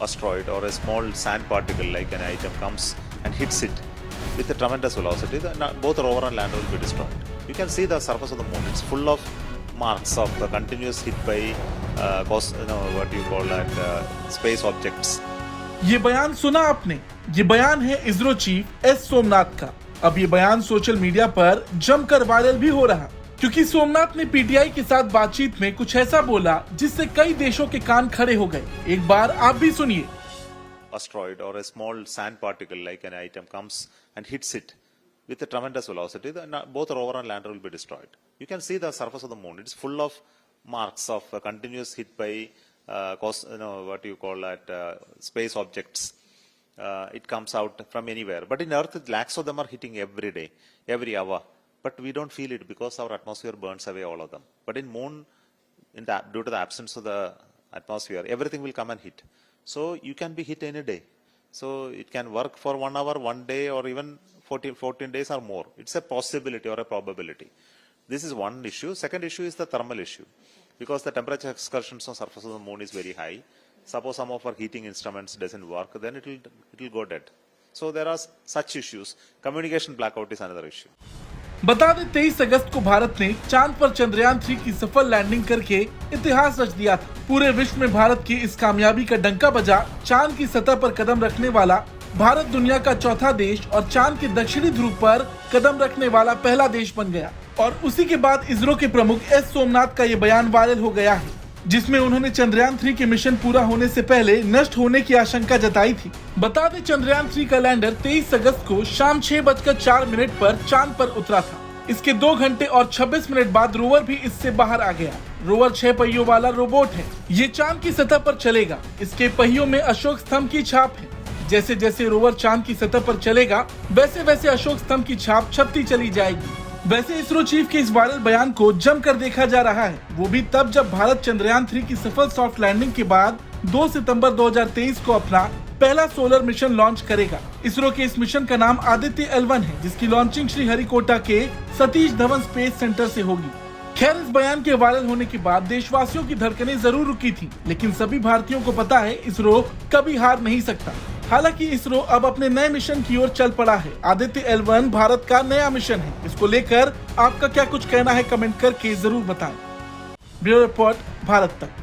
asteroid or a small sand particle like an item comes and hits it with a tremendous velocity, then both rover and lander will be destroyed. You can see the surface of the moon. It's full of marks of the continuous hit by what you call that space objects. ये बयान सुना आपने? ये बयान है ISRO chief S Somnath का। अब ये बयान सोशल मीडिया पर जमकर वायरल भी हो रहा, क्योंकि सोमनाथ ने पीटीआई के साथ बातचीत में कुछ ऐसा बोला जिससे कई देशों के कान खड़े हो गए। एक बार आप भी सुनिए। Asteroid or a small sand particle like an item comes and hits it with a tremendous velocity, then both rover and lander will be destroyed. You can see the surface of the moon. It's full of marks of continuous hit by what you call that space objects. It comes out from anywhere. But in Earth, lakhs of them are hitting every day, every hour. But we don't feel it because our atmosphere burns away all of them. But in moon, due to the absence of the atmosphere, everything will come and hit. So you can be hit any day. So it can work for 1 hour, 1 day, or even 14 days or more. It's a possibility or a probability. This is one issue. Second issue is the thermal issue. Because the temperature excursions on the surface of the moon is very high. Suppose some of our heating instruments doesn't work, then it will go dead. So there are such issues. Communication blackout is another issue. बता दें 23 अगस्त को भारत ने चांद पर चंद्रयान 3 की सफल landing करके इतिहास रच दिया था। पूरे विश्व में भारत की इस कामयाबी का डंका बजा। चांद की सतह पर कदम रखने वाला भारत दुनिया का चौथा देश और चांद के दक्षिणी ध्रुव पर कदम रखने वाला पहला देश बन गया। और उसी के बाद इसरो के प्रमुख एस सोमनाथ का ये बयान वायरल हो गया है, जिसमें उन्होंने चंद्रयान 3 के मिशन पूरा होने से पहले नष्ट होने की आशंका जताई थी। बता दें चंद्रयान 3 का लैंडर 23 अगस्त को शाम 6:04 पर चांद पर उतरा था। इसके 2 घंटे और 26 मिनट बाद रोवर भी इससे बाहर आ गया। रोवर 6 पहियों वाला रोबोट है। ये चांद की सतह पर चलेगा। इसके पहियों में अशोक स्तंभ की छाप है। जैसे जैसे रोवर चांद की सतह पर चलेगा, वैसे वैसे अशोक स्तंभ की छाप छपती चली जाएगी। वैसे इसरो चीफ के इस वायरल बयान को जमकर देखा जा रहा है, वो भी तब जब भारत चंद्रयान 3 की सफल सॉफ्ट लैंडिंग के बाद 2 सितंबर 2023 को अपना पहला सोलर मिशन लॉन्च करेगा। इसरो के इस मिशन का नाम आदित्य L1 है, जिसकी लॉन्चिंग श्रीहरिकोटा के सतीश धवन स्पेस सेंटर से होगी। खैर, इस बयान के वायरल होने के बाद देशवासियों की धड़कनें जरूर रुकी थी, लेकिन सभी भारतीयों को पता है इसरो कभी हार नहीं सकता। हालांकि इसरो अब अपने नए मिशन की ओर चल पड़ा है। आदित्य L1 भारत का नया मिशन है। इसको लेकर आपका क्या कुछ कहना है, कमेंट करके जरूर बताएं। ब्यूरो रिपोर्ट, भारत तक।